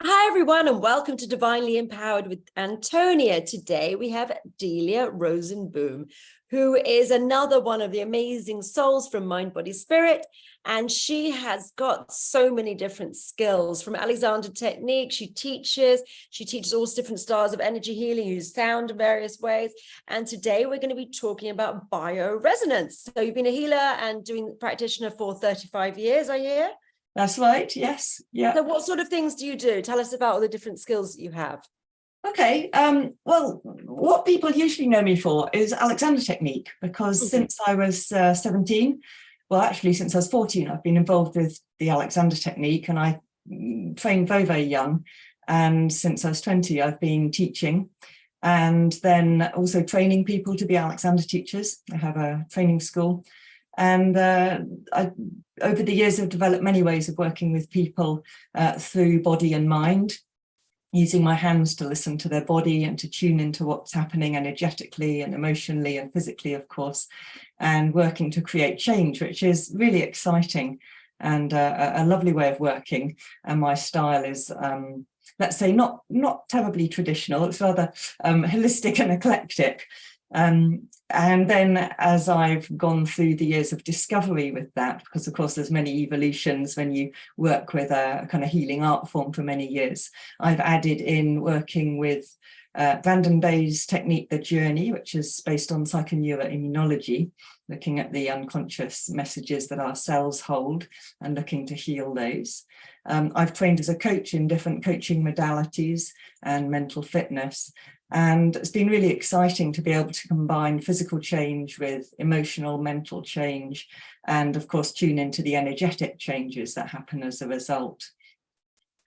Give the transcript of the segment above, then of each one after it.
Hi, everyone, and welcome to Divinely Empowered with Antonia. Today, we have Delia Rosenboom, who is another one of the amazing souls from Mind, Body, Spirit. And she has got so many different skills from Alexander Technique. She teaches all different styles of energy healing, use sound in various ways. And today we're going to be talking about bioresonance. So you've been a healer and doing practitioner for 35 years, I hear? That's right. Yes. Yeah. So what sort of things do you do? Tell us about all the different skills that you have. Okay. Well, what people usually know me for is Alexander Technique, because since I was 17, well, actually, since I was 14, I've been involved with the Alexander Technique, and I trained very, very young. And since I was 20, I've been teaching and then also training people to be Alexander teachers. I have a training school. And over the years, I've developed many ways of working with people through body and mind, using my hands to listen to their body and to tune into what's happening energetically and emotionally and physically, of course, and working to create change, which is really exciting and a lovely way of working. And my style is, let's say, not terribly traditional. It's rather holistic and eclectic. And then as I've gone through the years of discovery with that, because of course there's many evolutions when you work with a kind of healing art form for many years, I've added in working with Brandon Bay's technique, The Journey, which is based on psychoneuroimmunology, looking at the unconscious messages that our cells hold and looking to heal those. I've trained as a coach in different coaching modalities and mental fitness. And it's been really exciting to be able to combine physical change with emotional, mental change, and of course, tune into the energetic changes that happen as a result.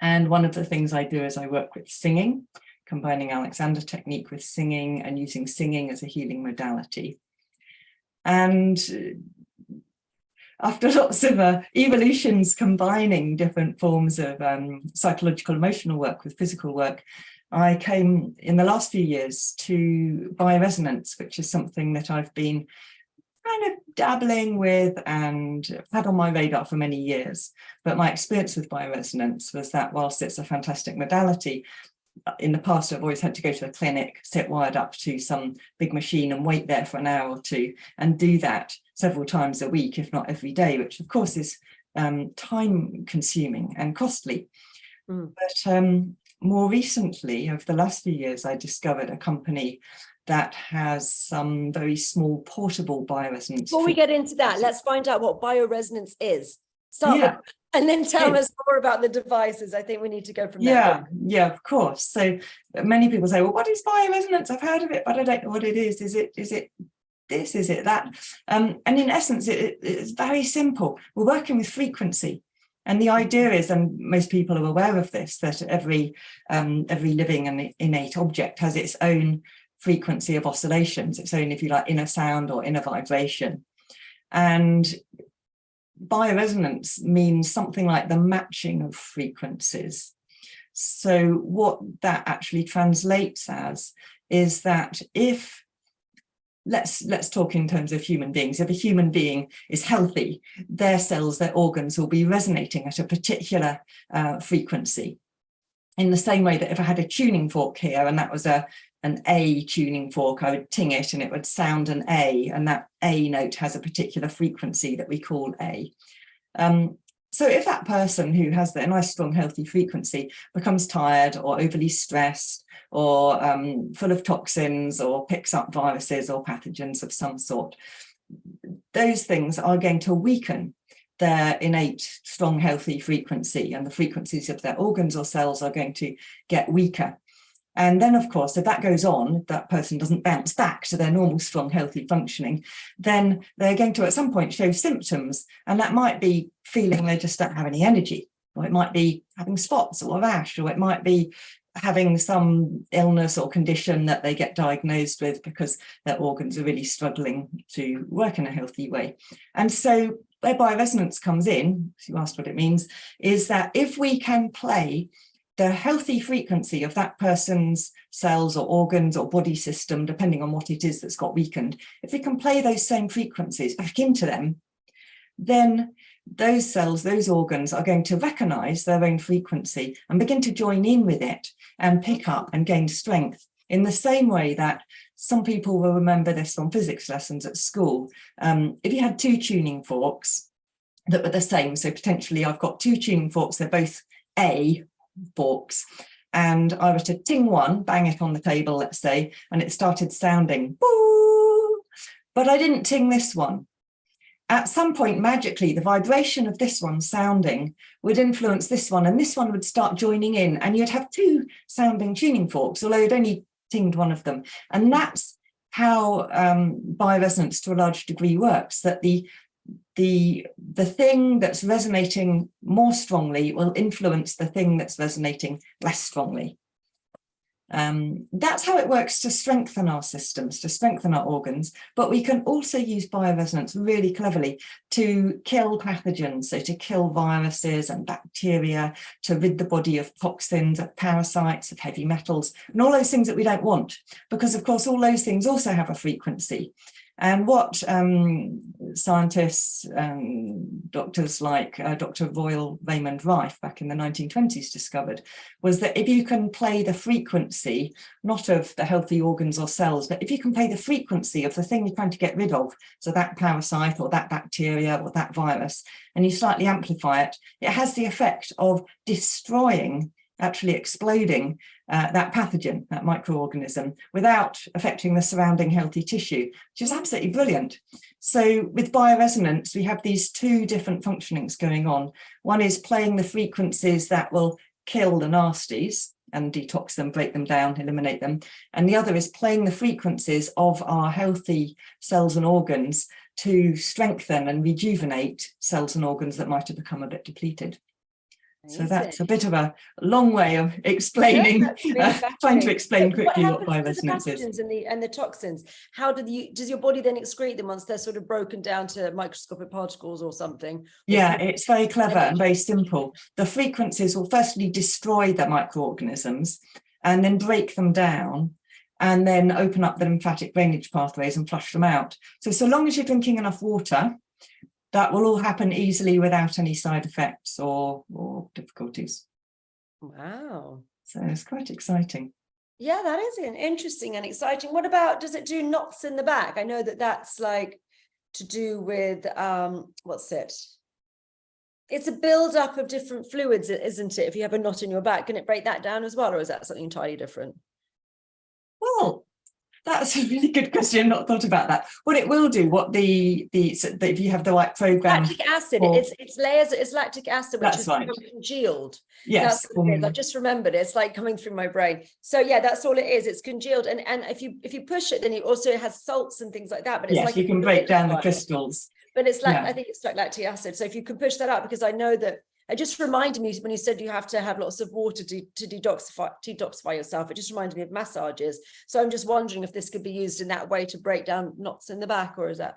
And one of the things I do is I work with singing, combining Alexander Technique with singing and using singing as a healing modality. And after lots of evolutions combining different forms of psychological emotional work with physical work, I came in the last few years to bioresonance, which is something that I've been kind of dabbling with and had on my radar for many years. But my experience with bioresonance was that whilst it's a fantastic modality, in the past, I've always had to go to a clinic, sit wired up to some big machine and wait there for an hour or two and do that several times a week, if not every day, which of course is time consuming and costly. But more recently, over the last few years, I discovered a company that has some very small portable bioresonance. Before we get into that, let's find out what bioresonance is. Start with, and then tell us more about the devices. I think we need to go from there. Yeah, of course. So many people say, well, what is bioresonance? I've heard of it, but I don't know what it is. Is it this? Is it that? And in essence, it's very simple. We're working with frequency. And the idea is, and most people are aware of this, that every living and innate object has its own frequency of oscillations, its own, if you like, inner sound or inner vibration. And bioresonance means something like the matching of frequencies. So what that actually translates as is that if let's talk in terms of human beings. If a human being is healthy, their cells, their organs will be resonating at a particular frequency. In the same way that if I had a tuning fork here and that was an A tuning fork, I would ting it and it would sound an A, and that A note has a particular frequency that we call A. So if that person who has their nice, strong, healthy frequency becomes tired or overly stressed or full of toxins or picks up viruses or pathogens of some sort, those things are going to weaken their innate, strong, healthy frequency, and the frequencies of their organs or cells are going to get weaker. And then, of course, if that goes on, if that person doesn't bounce back to their normal, strong, healthy functioning, then they're going to at some point show symptoms. And that might be feeling they just don't have any energy, or it might be having spots or a rash, or it might be having some illness or condition that they get diagnosed with because their organs are really struggling to work in a healthy way. And so where bioresonance comes in, if you asked what it means, is that if we can play the healthy frequency of that person's cells or organs or body system, depending on what it is that's got weakened, if we can play those same frequencies back into them, then those cells, those organs are going to recognize their own frequency and begin to join in with it and pick up and gain strength in the same way that some people will remember this from physics lessons at school. If you had two tuning forks that were the same, so potentially I've got two tuning forks, they're both A forks, and I was to ting one, bang it on the table, let's say, and it started sounding boo, but I didn't ting this one. At some point, magically, the vibration of this one sounding would influence this one, and this one would start joining in, and you'd have two sounding tuning forks, although you'd only tinged one of them. And that's how bioresonance to a large degree works, that the thing that's resonating more strongly will influence the thing that's resonating less strongly. That's how it works to strengthen our systems, to strengthen our organs, but we can also use bioresonance really cleverly to kill pathogens, so to kill viruses and bacteria, to rid the body of toxins, of parasites, of heavy metals, and all those things that we don't want, because of course all those things also have a frequency. And what scientists, doctors like Dr. Royal Raymond Rife back in the 1920s discovered was that if you can play the frequency, not of the healthy organs or cells, but if you can play the frequency of the thing you're trying to get rid of, so that parasite or that bacteria or that virus, and you slightly amplify it, it has the effect of destroying, actually exploding that pathogen, that microorganism, without affecting the surrounding healthy tissue, which is absolutely brilliant. So with bioresonance, we have these two different functionings going on. One is playing the frequencies that will kill the nasties and detox them, break them down, eliminate them. And the other is playing the frequencies of our healthy cells and organs to strengthen and rejuvenate cells and organs that might have become a bit depleted. So that's a bit of a long way of explaining, trying to explain quickly what bioresonance is. And the toxins, how does your body then excrete them once they're sort of broken down to microscopic particles or something? Yeah, it's very clever and very simple. The frequencies will firstly destroy the microorganisms and then break them down and then open up the lymphatic drainage pathways and flush them out. So long as you're drinking enough water, that will all happen easily without any side effects or difficulties. Wow. So it's quite exciting. Yeah, that is interesting and exciting. What about, does it do knots in the back? I know that that's like to do with, what's it? It's a build-up of different fluids, isn't it? If you have a knot in your back, can it break that down as well? Or is that something entirely different? Well, that's a really good question. I've not thought about that. What it will do, if you have the right program. Lactic acid, it's layers, it's lactic acid, which is right. Congealed. Yes. That's what it is. I just remembered it. It's like coming through my brain. So yeah, that's all it is. It's congealed. And if you push it, then it also has salts and things like that. But it's yes, like you can break down the crystals. But it's like, I think it's like lactic acid. So if you can push that out, because I know that it just reminded me when you said you have to have lots of water to detoxify yourself. It just reminded me of massages. So I'm just wondering if this could be used in that way to break down knots in the back, or is that?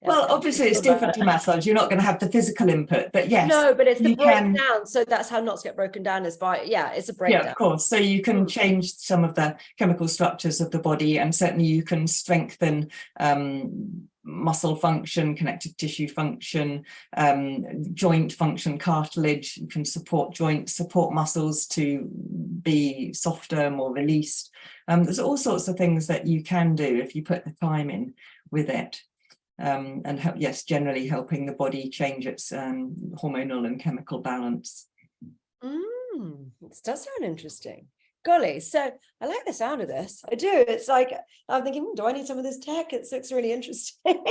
Well, obviously it's different to massage. You're not going to have the physical input, but yes. No, but it's the breakdown. So that's how knots get broken down, is by, it's a breakdown. Yeah, of course. So you can change some of the chemical structures of the body, and certainly you can strengthen muscle function, connective tissue function, joint function, cartilage. You can support joints, support muscles to be softer, more released. There's all sorts of things that you can do if you put the time in with it. And generally helping the body change its hormonal and chemical balance. It does sound interesting. Golly, so I like the sound of this. I do. It's like, I'm thinking, do I need some of this tech? It looks really interesting.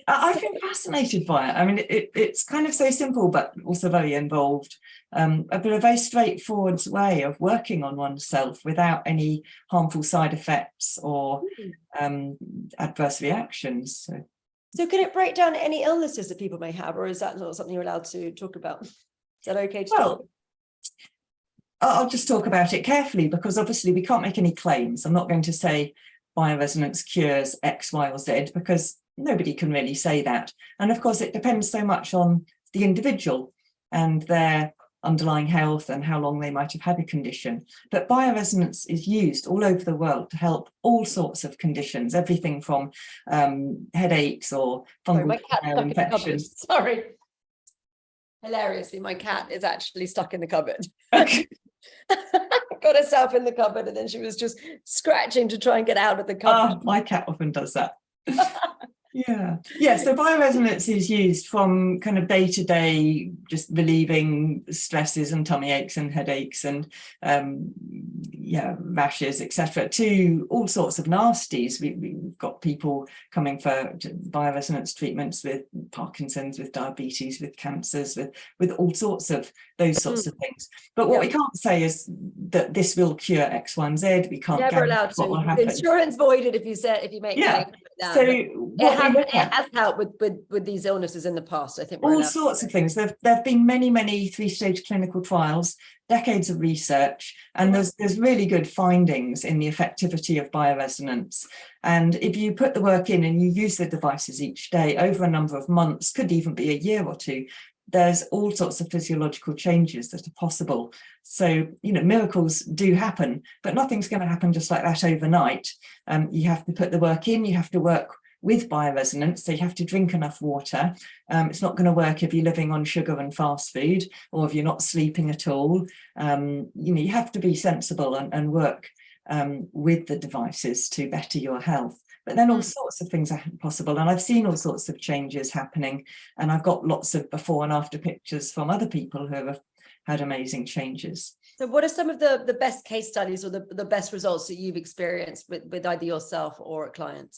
I've been fascinated by it. I mean, it's kind of so simple, but also very involved. A very straightforward way of working on oneself without any harmful side effects or adverse reactions. So can it break down any illnesses that people may have, or is that not something you're allowed to talk about? Is that okay to talk? I'll just talk about it carefully, because obviously we can't make any claims. I'm not going to say bioresonance cures X, Y, or Z, because nobody can really say that. And of course, it depends so much on the individual and their underlying health and how long they might have had a condition. But bioresonance is used all over the world to help all sorts of conditions, everything from headaches or fungal infections. Sorry. Hilariously, my cat is actually stuck in the cupboard. Okay. Got herself in the cupboard, and then she was just scratching to try and get out of the cupboard. My cat often does that. Yeah. So bioresonance is used from kind of day-to-day, just relieving stresses and tummy aches and headaches and rashes, etc., to all sorts of nasties. We've got people coming for bioresonance treatments with Parkinson's, with diabetes, with cancers, with all sorts of those sorts of things. But what we can't say is that this will cure X, Y, and Z. We can't Never guarantee allowed what will to. happen. Insurance voided if you make claims like that. So it has helped with these illnesses in the past. I think all sorts of things. There have been many 3-stage clinical trials, decades of research, and there's really good findings in the effectivity of bioresonance. And if you put the work in and you use the devices each day over a number of months, could even be a year or two, there's all sorts of physiological changes that are possible. So, miracles do happen, but nothing's going to happen just like that overnight. You have to put the work in, you have to work with bioresonance, so you have to drink enough water. It's not going to work if you're living on sugar and fast food, or if you're not sleeping at all. You have to be sensible and work with the devices to better your health. But then all sorts of things are possible, and I've seen all sorts of changes happening, and I've got lots of before and after pictures from other people who have had amazing changes. So what are some of the best case studies or the best results that you've experienced with either yourself or a client?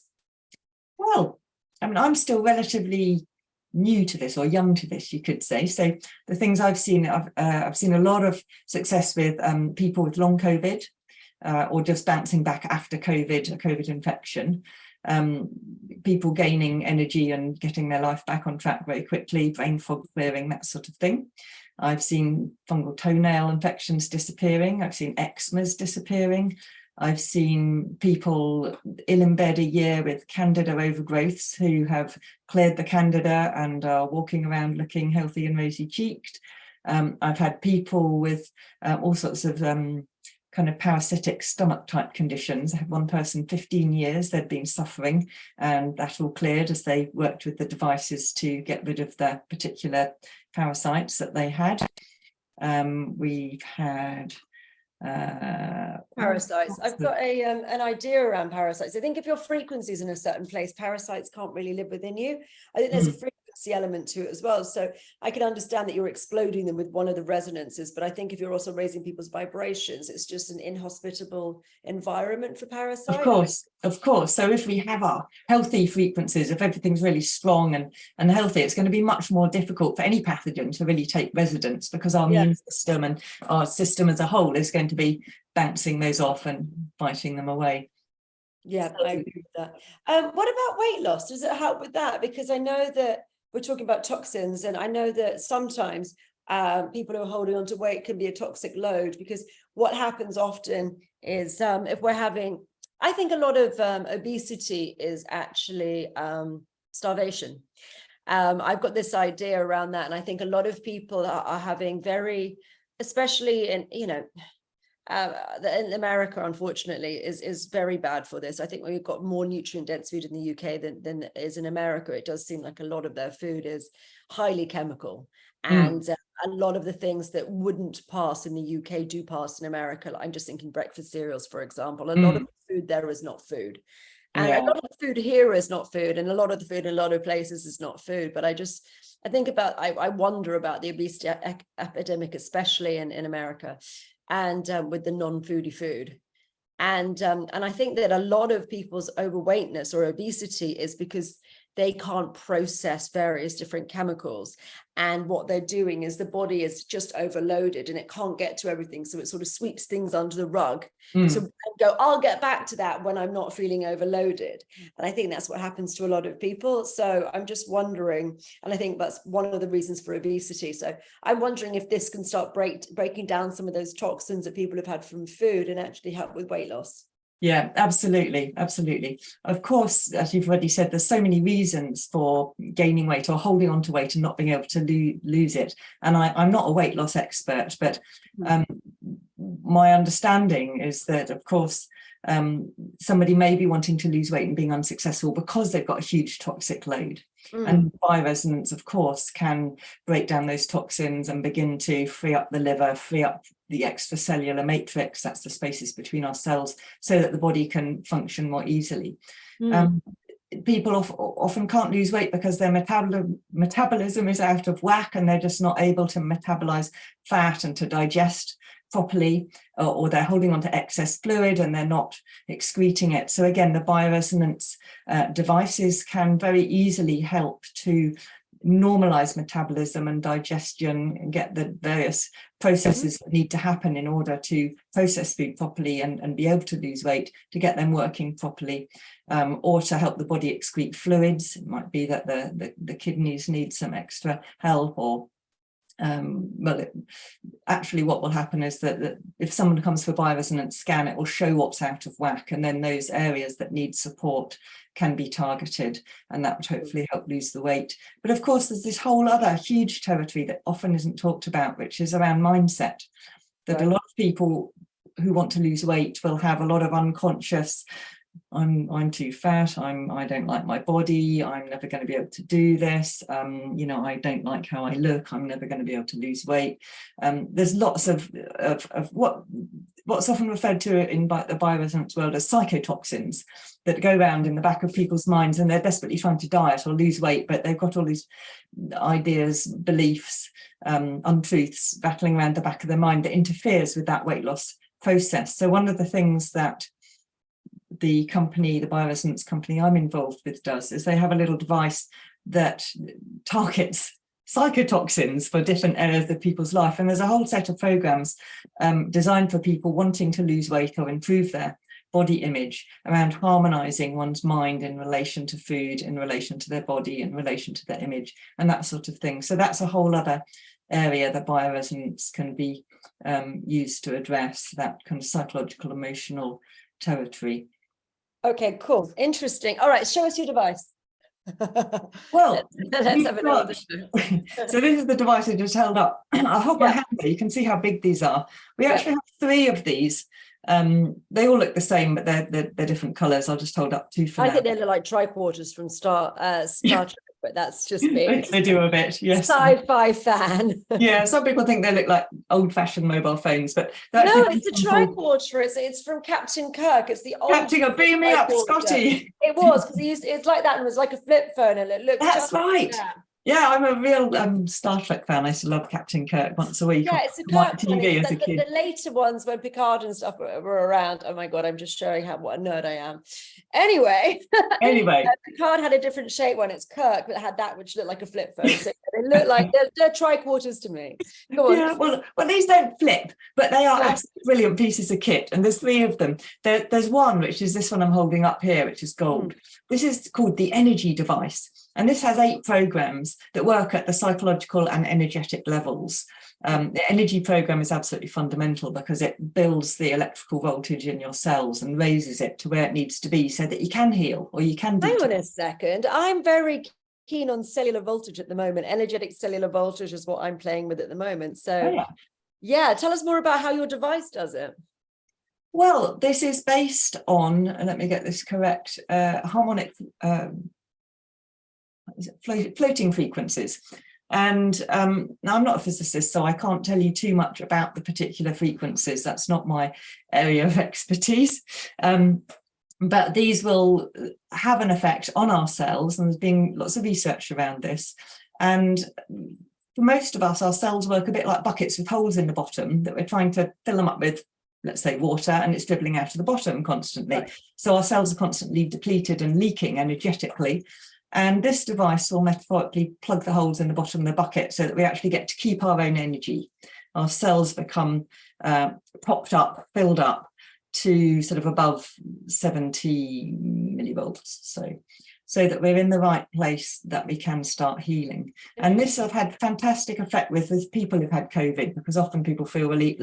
Well, I mean, I'm still relatively new to this, or young to this, you could say. So the things I've seen a lot of success with people with long COVID, or just bouncing back after COVID, a COVID infection, people gaining energy and getting their life back on track very quickly, brain fog clearing, that sort of thing. I've seen fungal toenail infections disappearing. I've seen eczemas disappearing. I've seen people ill in bed a year with candida overgrowths who have cleared the candida and are walking around looking healthy and rosy cheeked. I've had people with all sorts of kind of parasitic stomach type conditions. I had one person, 15 years, they'd been suffering, and that all cleared as they worked with the devices to get rid of the particular parasites that they had. We've had parasites. I've got an idea around parasites. I think if your frequency is in a certain place, parasites can't really live within you. I think there's a frequency element to it as well. So I can understand that you're exploding them with one of the resonances, but I think if you're also raising people's vibrations, it's just an inhospitable environment for parasites. Of course. So if we have our healthy frequencies, if everything's really strong and healthy, it's going to be much more difficult for any pathogen to really take residence, because our immune system and our system as a whole is going to be bouncing those off and fighting them away. Yeah, I agree with that. What about weight loss? Does it help with that? Because I know that we're talking about toxins, and I know that sometimes people who are holding on to weight can be a toxic load, because what happens often is if we're having, I think a lot of obesity is actually starvation. I've got this idea around that, and I think a lot of people are having very, especially in, in America, unfortunately, is very bad for this. I think we've got more nutrient dense food in the UK than is in America. It does seem like a lot of their food is highly chemical, and a lot of the things that wouldn't pass in the UK do pass in America. Like, I'm just thinking breakfast cereals, for example. A lot of the food there is not food. And a lot of the food here is not food, and a lot of the food in a lot of places is not food. But I wonder about the obesity epidemic, especially in America, and with the non-foodie food. And I think that a lot of people's overweightness or obesity is because they can't process various different chemicals. And what they're doing is the body is just overloaded and it can't get to everything. So it sort of sweeps things under the rug. So I'll get back to that when I'm not feeling overloaded. And I think that's what happens to a lot of people. So I'm just wondering, and I think that's one of the reasons for obesity. So I'm wondering if this can start breaking down some of those toxins that people have had from food and actually help with weight loss. Yeah, absolutely. Of course, as you've already said, there's so many reasons for gaining weight or holding on to weight and not being able to lose it. And I'm not a weight loss expert, but my understanding is that, of course, somebody may be wanting to lose weight and being unsuccessful because they've got a huge toxic load. And bioresonance, of course, can break down those toxins and begin to free up the liver, free up the extracellular matrix, that's the spaces between our cells, so that the body can function more easily. People often can't lose weight because their metabolism is out of whack, and they're just not able to metabolize fat and to digest properly, or they're holding on to excess fluid and they're not excreting it. So again, the bioresonance devices can very easily help to normalize metabolism and digestion and get the various processes that need to happen in order to process food properly and be able to lose weight, to get them working properly, or to help the body excrete fluids. It might be that the kidneys need some extra help, or actually what will happen is that if someone comes for a bioresonance scan, it will show what's out of whack, and then those areas that need support can be targeted, and that would hopefully help lose the weight. But of course, there's this whole other huge territory that often isn't talked about, which is around mindset. That a lot of people who want to lose weight will have a lot of unconscious, I'm too fat, I don't like my body, I'm never going to be able to do this, I don't like how I look, I'm never going to be able to lose weight. There's lots of what's often referred to in the bioresonance world as psychotoxins that go around in the back of people's minds, and they're desperately trying to diet or lose weight, but they've got all these ideas, beliefs, untruths battling around the back of their mind that interferes with that weight loss process. So one of the things that the bioresonance company I'm involved with does is they have a little device that targets psychotoxins for different areas of people's life, and there's a whole set of programs designed for people wanting to lose weight or improve their body image, around harmonizing one's mind in relation to food, in relation to their body, in relation to their image, and that sort of thing. So that's a whole other area that bioresonance can be used to address, that kind of psychological, emotional territory. Okay, cool. Interesting. All right, show us your device. Well, let's have a so this is the device I just held up. I'll hold my hand there. You can see how big these are. We actually have 3 of these. They all look the same, but they're different colours. I'll just hold up 2 for now. I think they look like tricorders from Star Trek, but that's just me. They do a bit, yes. Sci-fi fan. Yeah, some people think they look like old-fashioned mobile phones, but no, it's the tricorder. It's from Captain Kirk. It's the old Captain, beam me up, Scotty. It was, because it's like that, and it was like a flip phone, and it looked. That's right. Yeah, I'm a real Star Trek fan. I used to love Captain Kirk once a week. Yeah, it's a Kirk TV as a kid. The later ones when Picard and stuff were around. Oh my God, I'm just showing what a nerd I am. Anyway, Picard had a different shape one. It's Kirk, but it had that which looked like a flip phone. So they look like they're tricorders to me. Go on. Yeah, well, these don't flip, but they are absolutely brilliant pieces of kit. And there's 3 of them. There's one, which is this one I'm holding up here, which is gold. This is called the Energy device. And this has 8 programs that work at the psychological and energetic levels. The energy program is absolutely fundamental because it builds the electrical voltage in your cells and raises it to where it needs to be so that you can heal or you can Hang on a second. I'm very keen on cellular voltage at the moment. Energetic cellular voltage is what I'm playing with at the moment. So yeah, tell us more about how your device does it. Well, this is based on, let me get this correct, harmonic floating frequencies. And now I'm not a physicist, so I can't tell you too much about the particular frequencies. That's not my area of expertise. But these will have an effect on our cells, and there's been lots of research around this. And for most of us, our cells work a bit like buckets with holes in the bottom that we're trying to fill them up with, let's say, water, and it's dribbling out of the bottom constantly. Right. So our cells are constantly depleted and leaking energetically. And this device will metaphorically plug the holes in the bottom of the bucket so that we actually get to keep our own energy. Our cells become propped up, filled up to sort of above 70 millivolts. So that we're in the right place that we can start healing. And this I've had fantastic effect with people who've had COVID, because often people feel really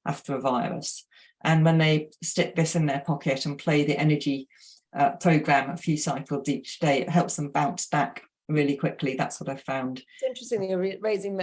after a virus. And when they stick this in their pocket and play the energy program a few cycles each day, it helps them bounce back really quickly. That's what I found. It's interesting that you're raising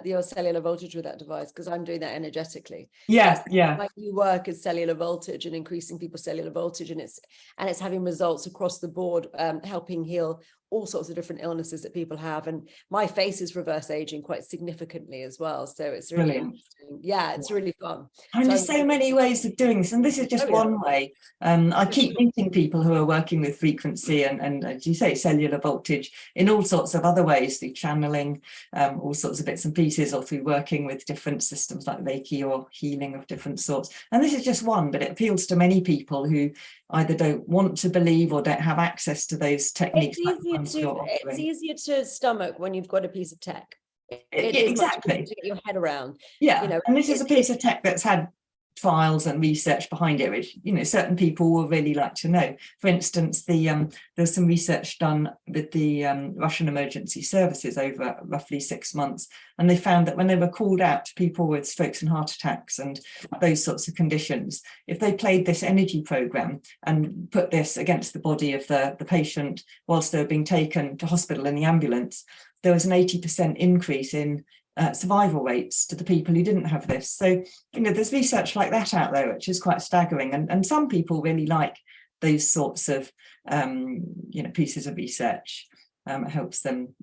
your cellular voltage with that device, because I'm doing that energetically. Yeah. Like you work as cellular voltage and increasing people's cellular voltage, and it's having results across the board, helping heal all sorts of different illnesses that people have. And my face is reverse aging quite significantly as well. So it's really Brilliant. interesting. Yeah, it's really fun. And there's so many ways of doing this, and this is just one way. I keep meeting people who are working with frequency and as you say, cellular voltage in all sorts of other ways, through channeling, all sorts of bits and pieces, or through working with different systems like Reiki or healing of different sorts. And this is just one, but it appeals to many people who either don't want to believe or don't have access to those techniques. It's easier to stomach when you've got a piece of tech. It Yeah, is exactly. much easier to get your head around. Yeah, you know, and this is a piece of tech that's had trials and research behind it, which, you know, certain people will really like to know. For instance, there's some research done with the Russian emergency services over roughly 6 months, and they found that when they were called out to people with strokes and heart attacks and those sorts of conditions, if they played this energy program and put this against the body of the patient whilst they were being taken to hospital in the ambulance, there was an 80% increase in survival rates to the people who didn't have this. So, you know, there's research like that out there, which is quite staggering. And some people really like those sorts of, you know, pieces of research. It helps them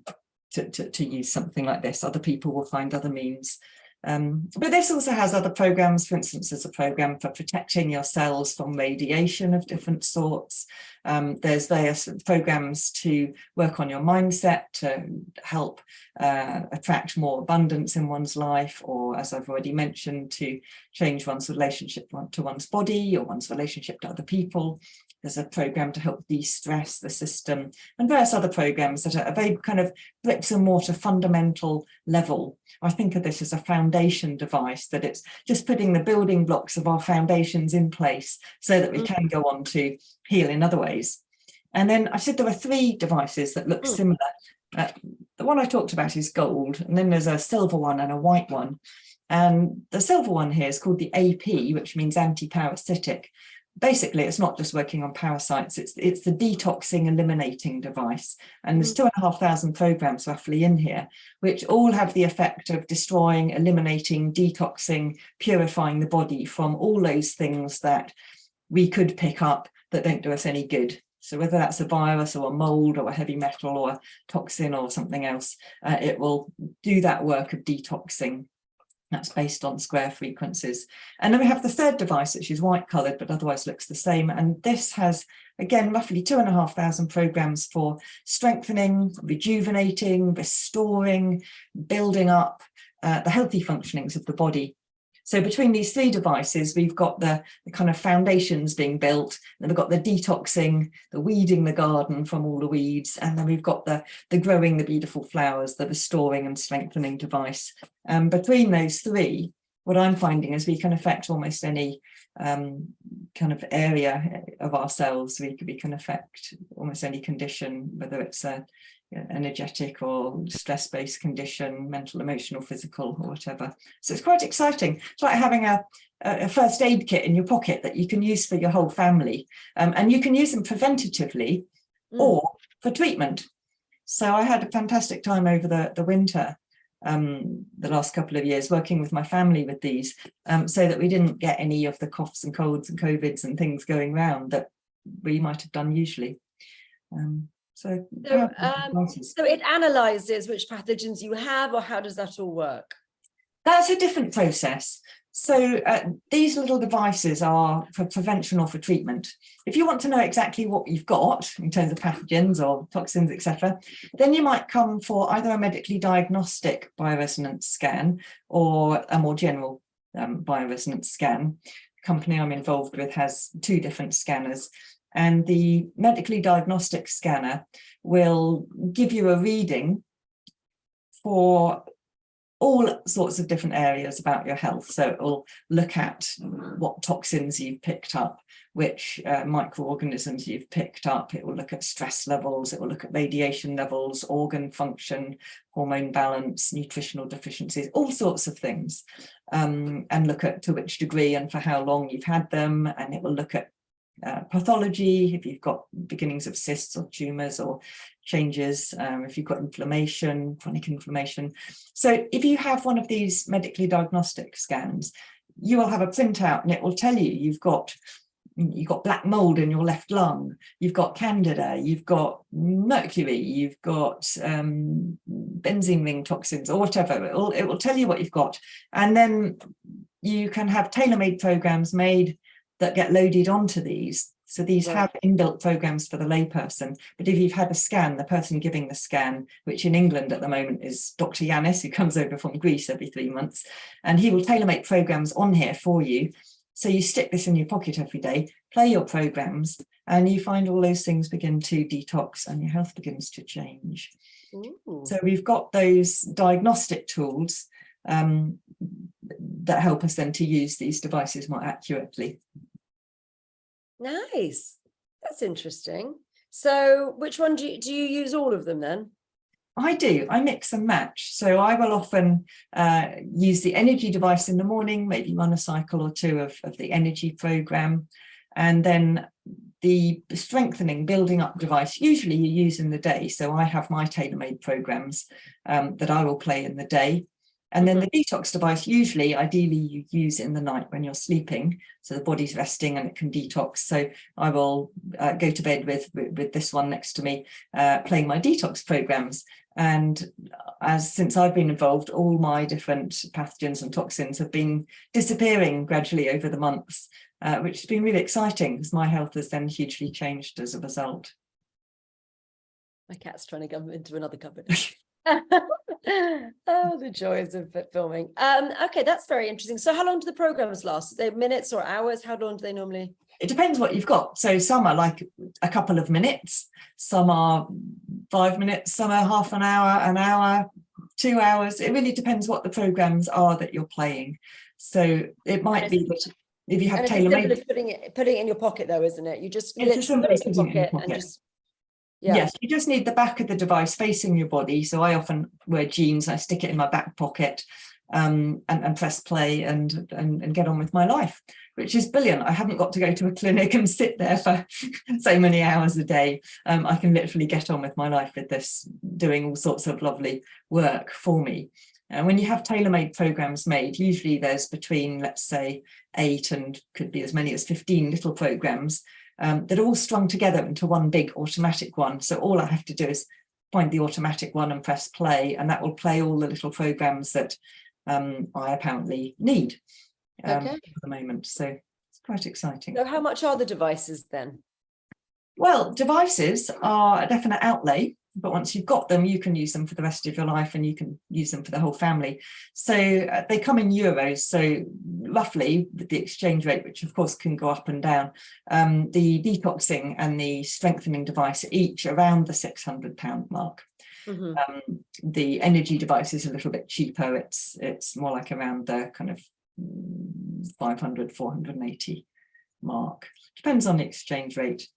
to use something like this. Other people will find other means. But this also has other programs. For instance, there's a program for protecting your cells from radiation of different sorts. There's various programs to work on your mindset to help attract more abundance in one's life, or, as I've already mentioned, to change one's relationship to one's body or one's relationship to other people. There's a program to help de-stress the system, and various other programs that are a very kind of bricks and mortar fundamental level. I think of this as a foundation device, that it's just putting the building blocks of our foundations in place so that we can go on to heal in other ways. And then I said there were 3 devices that look similar. The one I talked about is gold, and then there's a silver one and a white one. And the silver one here is called the AP, which means anti-parasitic. Basically, it's not just working on parasites, it's the detoxing, eliminating device. And there's 2,500 programs roughly in here, which all have the effect of destroying, eliminating, detoxing, purifying the body from all those things that we could pick up that don't do us any good. So whether that's a virus or a mold or a heavy metal or a toxin or something else, it will do that work of detoxing. That's based on square frequencies. And then we have the 3rd device, which is white coloured, but otherwise looks the same. And this has, again, roughly 2,500 programs for strengthening, rejuvenating, restoring, building up the healthy functionings of the body. So between these 3 devices, we've got the kind of foundations being built, then we've got the detoxing, the weeding the garden from all the weeds, and then we've got the growing the beautiful flowers, the restoring and strengthening device. Between those 3, what I'm finding is we can affect almost any kind of area of ourselves. We can affect almost any condition, whether it's a energetic or stress-based condition, mental, emotional, physical, or whatever. So it's quite exciting. It's like having a first aid kit in your pocket that you can use for your whole family, and you can use them preventatively or for treatment. So I had a fantastic time over the winter, the last couple of years, working with my family with these, so that we didn't get any of the coughs and colds and COVIDs and things going round that we might have done usually. So it analyzes which pathogens you have, or how does that all work? That's a different process. So these little devices are for prevention or for treatment. If you want to know exactly what you've got in terms of pathogens or toxins, etc., then you might come for either a medically diagnostic bioresonance scan or a more general bioresonance scan. The company I'm involved with has 2 different scanners. And the medically diagnostic scanner will give you a reading for all sorts of different areas about your health. So it will look at what toxins you've picked up, which microorganisms you've picked up. It will look at stress levels. It will look at radiation levels, organ function, hormone balance, nutritional deficiencies, all sorts of things, and look at to which degree and for how long you've had them. And it will look at pathology, if you've got beginnings of cysts or tumours or changes, if you've got inflammation, chronic inflammation. So if you have one of these medically diagnostic scans, you will have a printout and it will tell you you've got you've got black mold in your left lung, you've got candida, you've got mercury, you've got benzene ring toxins or whatever. It will tell you what you've got. And then you can have tailor-made programs made that get loaded onto these. So these have inbuilt programs for the layperson. But if you've had a scan, the person giving the scan, which in England at the moment is Dr. Yanis, who comes over from Greece every 3 months, and he will tailor-make programs on here for you. So you stick this in your pocket every day, play your programs, and you find all those things begin to detox and your health begins to change. Ooh. So we've got those diagnostic tools that help us then to use these devices more accurately. Nice. That's interesting. So which one do you use all of them then? I do. I mix and match. So I will often use the energy device in the morning, maybe run a cycle or two of the energy program. And then the strengthening, building up device, usually you use in the day. So I have my tailor-made programs that I will play in the day. And then the detox device, usually, ideally, you use in the night when you're sleeping. So the body's resting and it can detox. So I will go to bed with this one next to me, playing my detox programs. And since I've been involved, all my different pathogens and toxins have been disappearing gradually over the months, which has been really exciting because my health has then hugely changed as a result. My cat's trying to come into another cupboard. Oh, the joys of filming. Okay, that's very interesting. So how long do the programs last? Are they minutes or hours? How long do they normally? It depends what you've got. So some are like a couple of minutes, some are 5 minutes, some are half an hour, 2 hours. It really depends what the programs are that you're playing. So it might be that if you have tailor-made, putting it in your pocket though, isn't it? You just it's as simple as putting it in your pocket pocket. and just yeah. Yes, you just need the back of the device facing your body. So I often wear jeans, I stick it in my back pocket and press play and get on with my life, which is brilliant. I haven't got to go to a clinic and sit there for so many hours a day. I can literally get on with my life with this, doing all sorts of lovely work for me. And when you have tailor-made programs made, usually there's between, let's say, 8 and could be as many as 15 little programs that are all strung together into one big automatic one. So all I have to do is find the automatic one and press play, and that will play all the little programs that I apparently need at the moment. So it's quite exciting. So how much are the devices then? Well, devices are a definite outlay, but once you've got them, you can use them for the rest of your life and you can use them for the whole family. So they come in euros. So roughly with the exchange rate, which of course can go up and down, the detoxing and the strengthening device are each around the £600 mark. The energy device is a little bit cheaper. It's more like around the kind of 500, 480 mark. Depends on the exchange rate.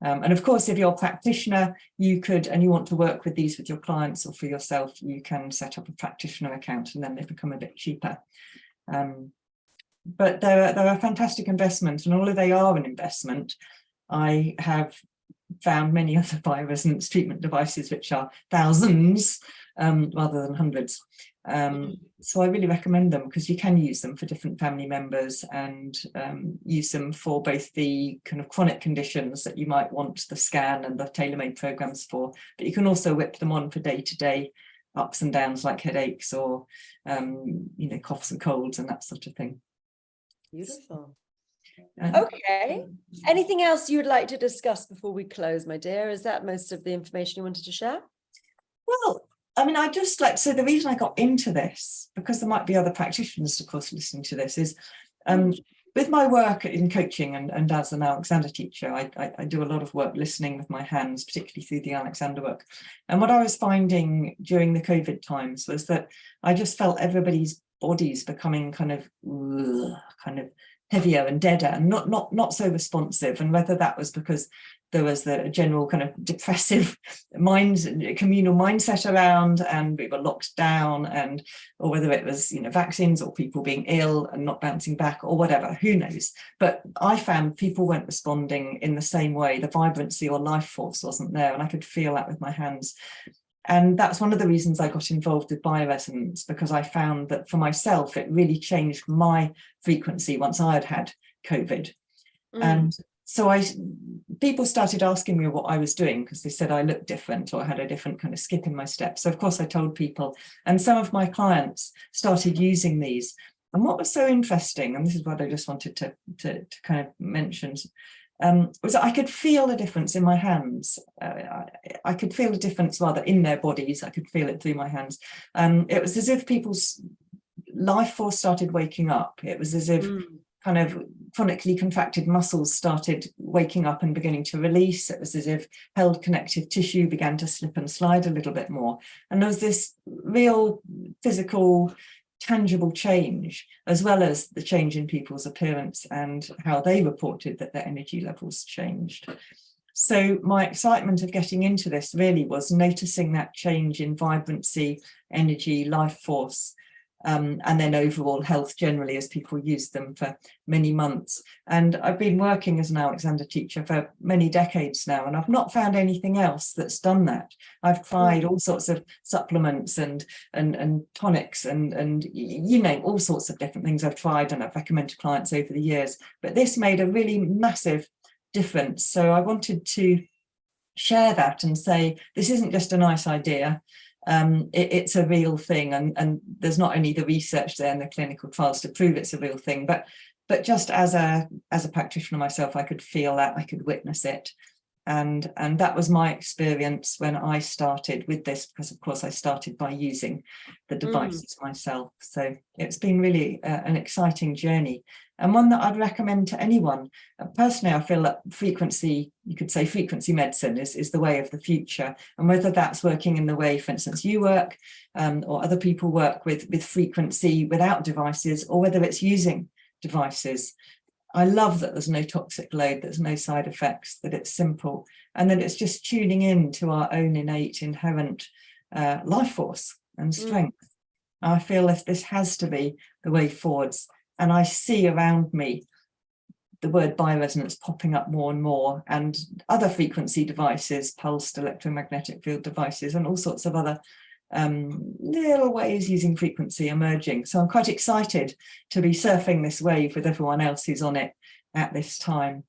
And of course, if you're a practitioner, you could, and you want to work with these with your clients or for yourself, you can set up a practitioner account and then they become a bit cheaper. But they're a fantastic investment, and although they are an investment, I have found many other bioresonance treatment devices which are thousands rather than hundreds. So I really recommend them because you can use them for different family members and use them for both the kind of chronic conditions that you might want the scan and the tailor-made programs for, but you can also whip them on for day-to-day ups and downs like headaches or coughs and colds and that sort of thing. Beautiful. Okay. Anything else you would like to discuss before we close, my dear? Is that most of the information you wanted to share? Well, I mean, I just like, so the reason I got into this, because there might be other practitioners, of course, listening to this, is with my work in coaching and as an Alexander teacher, I do a lot of work listening with my hands, particularly through the Alexander work. And what I was finding during the COVID times was that I just felt everybody's bodies becoming kind of heavier and deader and not so responsive, and whether that was because there was the general kind of depressive communal mindset around and we were locked down, and or whether it was vaccines or people being ill and not bouncing back or whatever, who knows. But I found people weren't responding in the same way. The vibrancy or life force wasn't there, and I could feel that with my hands. And that's one of the reasons I got involved with bioresonance, because I found that for myself, it really changed my frequency once I had had COVID. And so people started asking me what I was doing because they said I looked different or I had a different kind of skip in my steps. So of course I told people, and some of my clients started using these. And what was so interesting, and this is what I just wanted to kind of mention, was that I could feel a difference in my hands. I could feel a difference rather in their bodies. I could feel it through my hands. It was as if people's life force started waking up. It was as if kind of chronically contracted muscles started waking up and beginning to release. It was as if held connective tissue began to slip and slide a little bit more. And there was this real physical, tangible change, as well as the change in people's appearance and how they reported that their energy levels changed. So my excitement of getting into this really was noticing that change in vibrancy, energy, life force, and then overall health generally as people used them for many months. And I've been working as an Alexander teacher for many decades now, and I've not found anything else that's done that. I've tried all sorts of supplements and tonics and you name all sorts of different things I've tried and I've recommended to clients over the years, but this made a really massive difference. So I wanted to share that and say, this isn't just a nice idea. It's a real thing, and there's not only the research there and the clinical trials to prove it's a real thing, but just as a practitioner myself, I could feel that, I could witness it, and that was my experience when I started with this, because of course I started by using the devices myself. So it's been really an exciting journey, and one that I'd recommend to anyone. Personally, I feel that frequency, you could say frequency medicine is the way of the future. And whether that's working in the way, for instance, you work or other people work with frequency without devices, or whether it's using devices. I love that there's no toxic load, there's no side effects, that it's simple, and that it's just tuning in to our own innate, inherent life force and strength. I feel if this has to be the way forwards, and I see around me the word bioresonance popping up more and more, and other frequency devices, pulsed electromagnetic field devices, and all sorts of other little ways using frequency emerging. So I'm quite excited to be surfing this wave with everyone else who's on it at this time.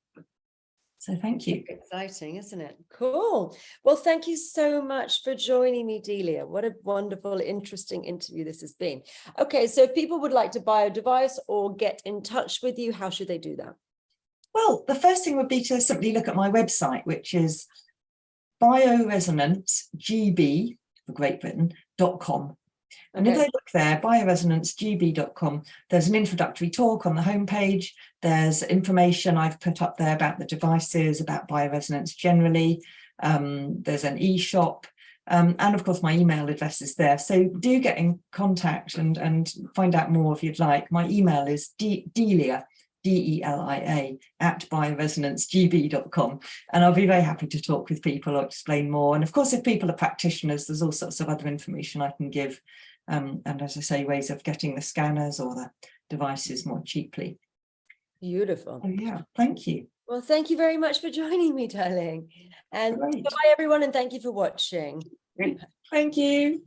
So thank you. Exciting, isn't it? Cool. Well, thank you so much for joining me, Delia. What a wonderful, interesting interview this has been. Okay, so if people would like to buy a device or get in touch with you, how should they do that? Well, the first thing would be to simply look at my website, which is bioresonancegb, for Great Britain.com. And if they look there, bioresonancegb.com, there's an introductory talk on the homepage. There's information I've put up there about the devices, about bioresonance generally. There's an e-shop. And of course, my email address is there. So do get in contact and find out more if you'd like. My email is Delia, DELIA, at bioresonancegb.com. And I'll be very happy to talk with people or explain more. And of course, if people are practitioners, there's all sorts of other information I can give. And as I say, ways of getting the scanners or the devices more cheaply. Beautiful. Oh, yeah, thank you. Well, thank you very much for joining me, darling. And bye, everyone, and thank you for watching. Thank you.